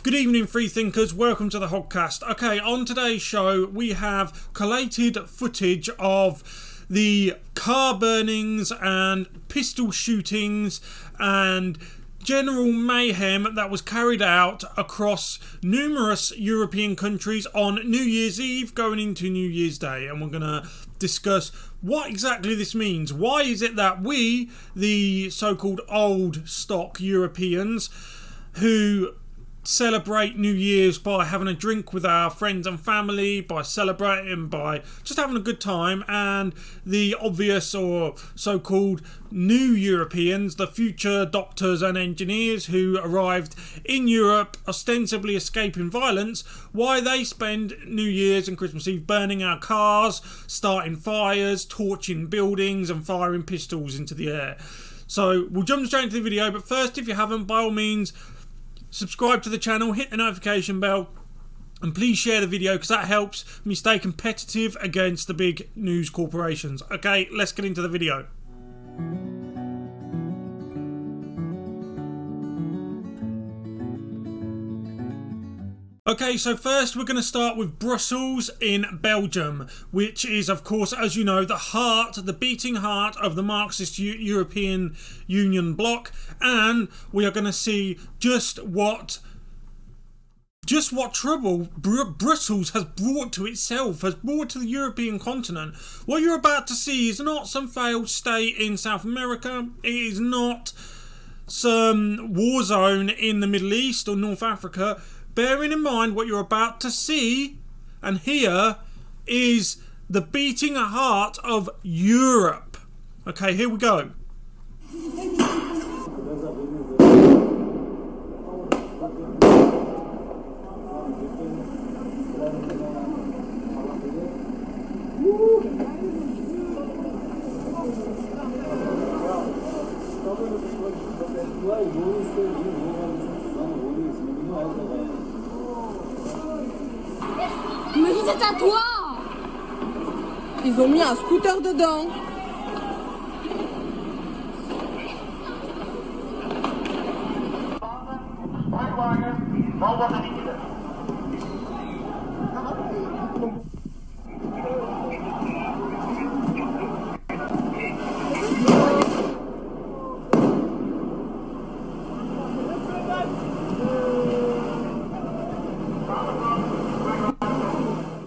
Good evening, free thinkers. Welcome to the Hodcast. Okay, on today's show, we have collated footage of the car burnings and pistol shootings and general mayhem that was carried out across numerous European countries on New Year's Eve going into New Year's Day. And we're going to discuss what exactly this means. Why is it that we, the so-called old stock Europeans, who celebrate New Year's by having a drink with our friends and family, by celebrating, by just having a good time, and the obvious or so-called new Europeans, the future doctors and engineers who arrived in Europe ostensibly escaping violence, why they spend New Year's and Christmas Eve burning our cars, starting fires, torching buildings and firing pistols into the air. So we'll jump straight into the video, but first, if you haven't, by all means, subscribe to the channel, hit the notification bell, and please share the video because that helps me stay competitive against the big news corporations. Okay, let's get into the video. Okay, so first we're going to start with Brussels in Belgium, which is, of course, as you know, the beating heart of the Marxist European Union bloc, and we are going to see just what trouble Brussels has brought to itself, has brought to the European continent. What you're about to see is not some failed state in South America, it is not some war zone in the Middle East or North Africa. Bearing in mind what you're about to see and hear is the beating heart of Europe. Okay, here we go. Mais c'est à toi! Ils ont mis un scooter dedans.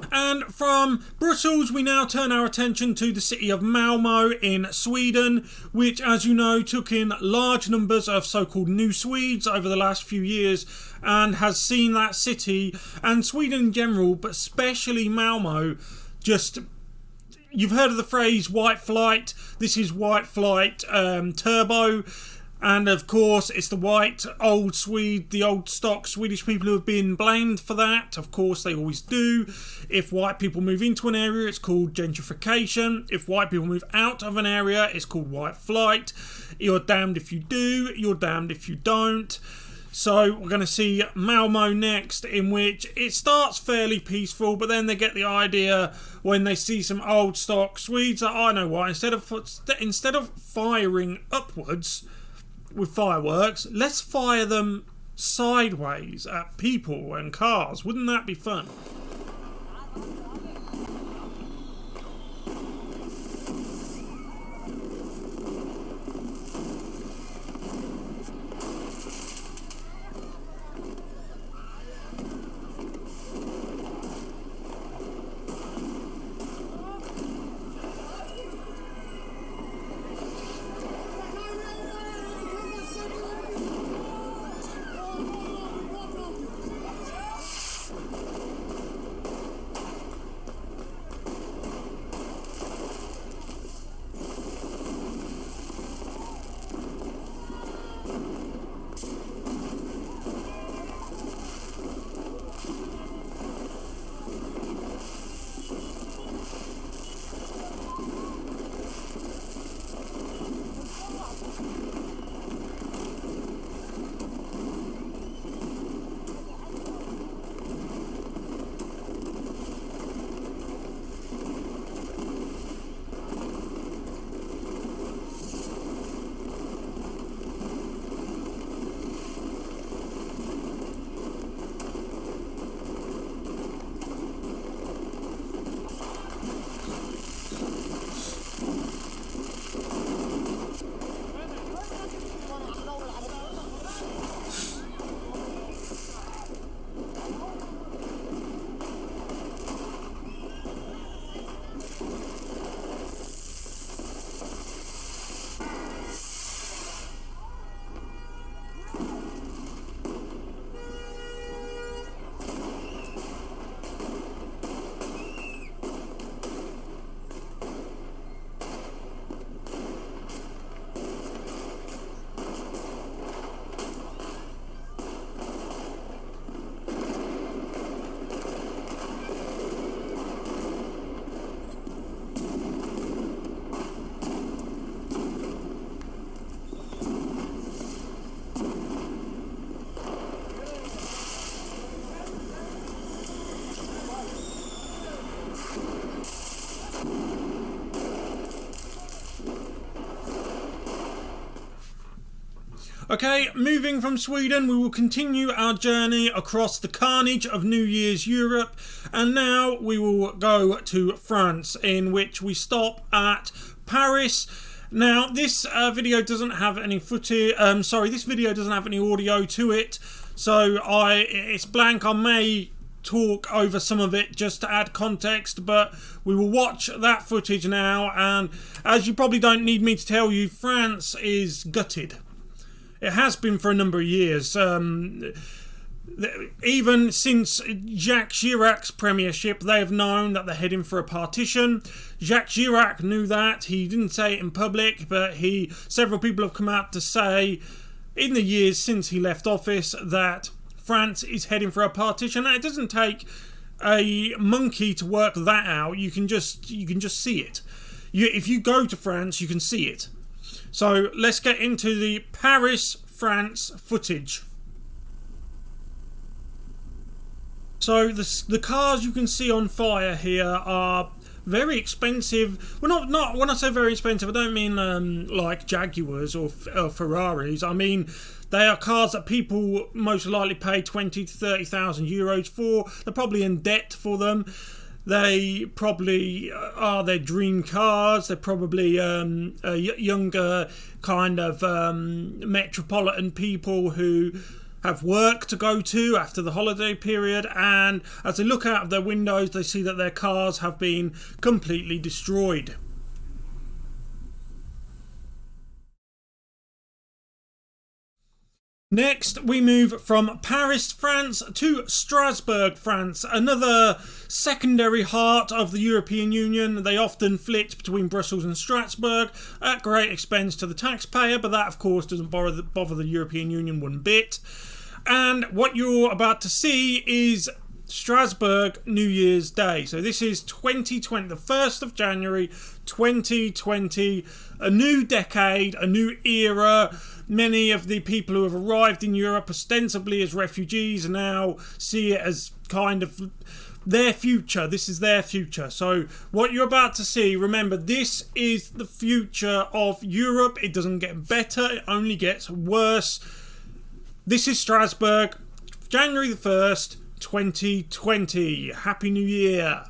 And from Brussels, we now turn our attention to the city of Malmö in Sweden, which, as you know, took in large numbers of so-called new Swedes over the last few years and has seen that city and Sweden in general, but especially Malmö, just... You've heard of the phrase white flight. This is white flight turbo. And of course, it's the white old Swede, the old stock Swedish people who have been blamed for that. Of course, they always do. If white people move into an area, it's called gentrification. If white people move out of an area, it's called white flight. You're damned if you do, you're damned if you don't. So we're going to see Malmö next, in which it starts fairly peaceful, but then they get the idea when they see some old stock Swedes that, I know what, instead of firing upwards with fireworks, let's fire them sideways at people and cars. Wouldn't that be fun? Okay, moving from Sweden, we will continue our journey across the carnage of New Year's Europe, and now we will go to France, in which we stop at Paris. Now, this video doesn't have any footage. This video doesn't have any audio to it, so it's blank. I may talk over some of it just to add context, but we will watch that footage now. And as you probably don't need me to tell you, France is gutted. It has been for a number of years. Even since Jacques Chirac's premiership, they have known that they're heading for a partition. Jacques Chirac knew that. He didn't say it in public, but several people have come out to say in the years since he left office that France is heading for a partition. And it doesn't take a monkey to work that out. You can just see it. If you go to France, you can see it. So let's get into the Paris, France footage. So the cars you can see on fire here are very expensive. Well, not when I say very expensive, I don't mean like Jaguars or Ferraris. I mean they are cars that people most likely pay 20 to 30,000 euros for. They're probably in debt for them. They probably are their dream cars. They're probably younger kind of metropolitan people who have work to go to after the holiday period, and as they look out of their windows they see that their cars have been completely destroyed. Next, we move from Paris, France to Strasbourg, France, another secondary heart of the European Union. They often flit between Brussels and Strasbourg at great expense to the taxpayer, but that of course doesn't bother the European Union one bit. And what you're about to see is Strasbourg New Year's Day. So this is 2020, the 1st of January 2020, a new decade, a new era. Many of the people who have arrived in Europe ostensibly as refugees now see it as kind of their future. This is their future. So what you're about to see, remember, this is the future of Europe. It doesn't get better, it only gets worse. This is Strasbourg, January the 1st, 2020. Happy New Year.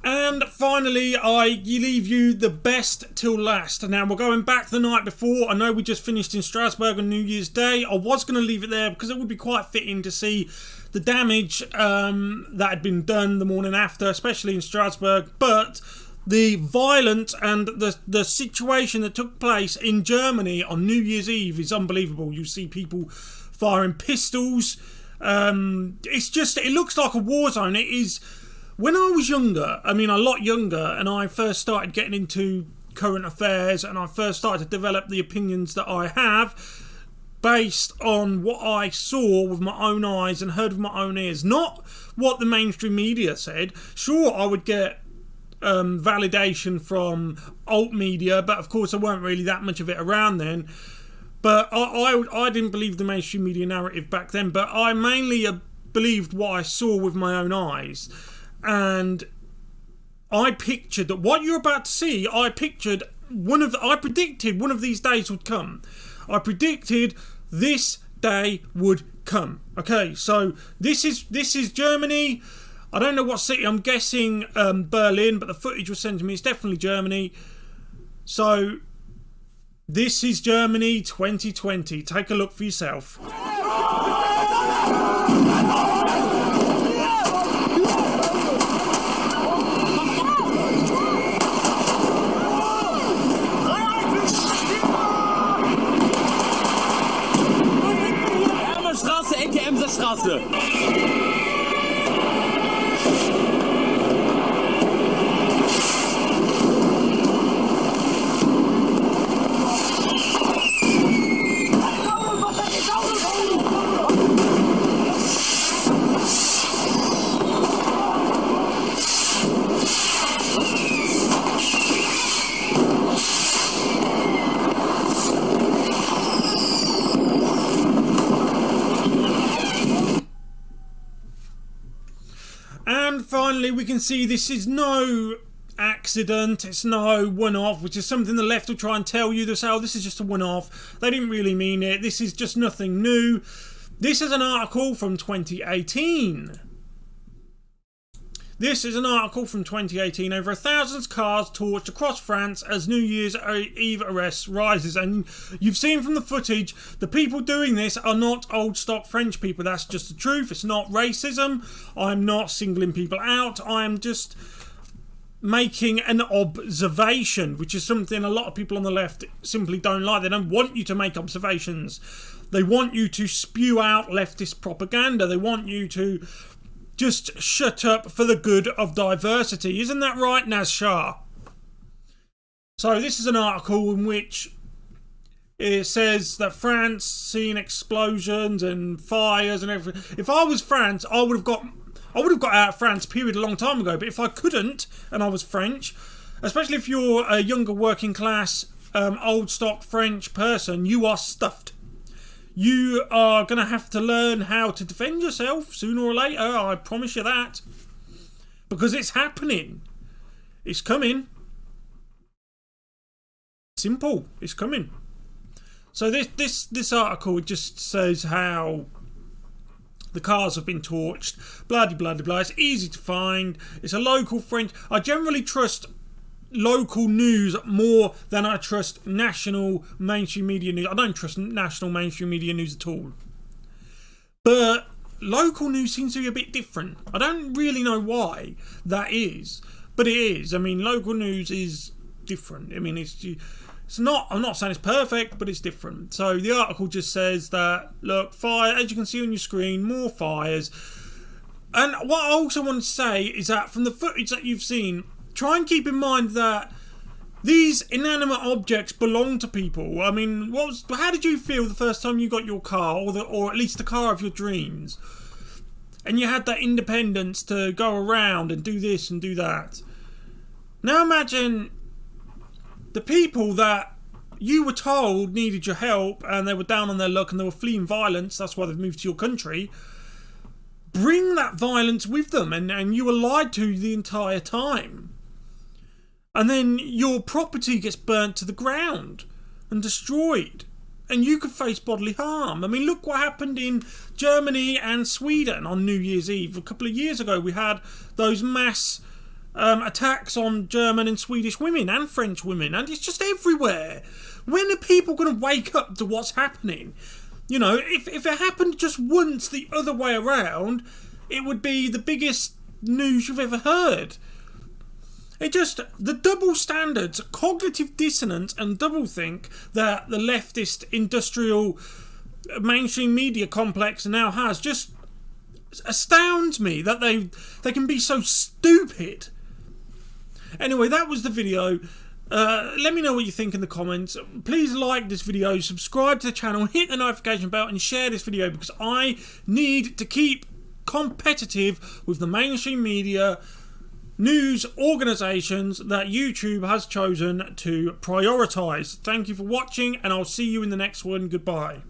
And finally, I leave you the best till last. Now, we're going back the night before. I know we just finished in Strasbourg on New Year's Day. I was going to leave it there because it would be quite fitting to see the damage that had been done the morning after, especially in Strasbourg. But the violence and the situation that took place in Germany on New Year's Eve is unbelievable. You see people firing pistols. It looks like a war zone. It is. When I was younger, I mean a lot younger, and I first started getting into current affairs and I first started to develop the opinions that I have based on what I saw with my own eyes and heard with my own ears, not what the mainstream media said. Sure, I would get validation from alt media, but of course there weren't really that much of it around then. But I didn't believe the mainstream media narrative back then, but I mainly believed what I saw with my own eyes. And I pictured that what you're about to see, I predicted one of these days would come. I predicted this day would come. Okay, so this is Germany. I don't know what city. I'm guessing Berlin, but the footage was sent to me. It's definitely Germany. So this is Germany 2020. Take a look for yourself. Straße, Ecke Emserstraße. And finally, we can see this is no accident. It's no one-off, which is something the left will try and tell you. They'll say, oh, this is just a one-off. They didn't really mean it. This is just nothing new. This is an article from 2018. This is an article from 2018. Over 1,000 cars torched across France as New Year's Eve arrests rises. And you've seen from the footage, the people doing this are not old stock French people. That's just the truth. It's not racism. I'm not singling people out. I'm just making an observation, which is something a lot of people on the left simply don't like. They don't want you to make observations. They want you to spew out leftist propaganda. They want you to just shut up for the good of diversity. Isn't that right, Naz Shah? So this is an article in which it says that France seen explosions and fires and everything. If I was France, I would have got out of France, period, a long time ago. But if I couldn't, and I was French, especially if you're a younger working class, old stock French person, you are stuffed. You are going to have to learn how to defend yourself sooner or later, I promise you that. Because it's happening. It's coming. Simple. It's coming. So this article just says how the cars have been torched, blah, blah, blah, blah. It's easy to find. It's a local French. I generally trust local news more than I trust national mainstream media news. I don't trust national mainstream media news at all. But local news seems to be a bit different. I don't really know why that is, but it is. I mean, local news is different. I mean, it's not, I'm not saying it's perfect, but it's different. So the article just says that, look, fire, as you can see on your screen, more fires. And what I also want to say is that from the footage that you've seen, try and keep in mind that these inanimate objects belong to people. I mean, how did you feel the first time you got your car, or at least the car of your dreams, and you had that independence to go around and do this and do that? Now imagine the people that you were told needed your help and they were down on their luck and they were fleeing violence, that's why they've moved to your country. Bring that violence with them, and you were lied to the entire time. And then your property gets burnt to the ground and destroyed. And you could face bodily harm. I mean, look what happened in Germany and Sweden on New Year's Eve. A couple of years ago, we had those mass attacks on German and Swedish women and French women. And it's just everywhere. When are people going to wake up to what's happening? You know, if it happened just once the other way around, it would be the biggest news you've ever heard. The double standards, cognitive dissonance and doublethink that the leftist industrial mainstream media complex now has just astounds me that they can be so stupid. Anyway, that was the video. Let me know what you think in the comments. Please like this video, subscribe to the channel, hit the notification bell and share this video because I need to keep competitive with the mainstream media news organisations that YouTube has chosen to prioritise. Thank you for watching, and I'll see you in the next one. Goodbye.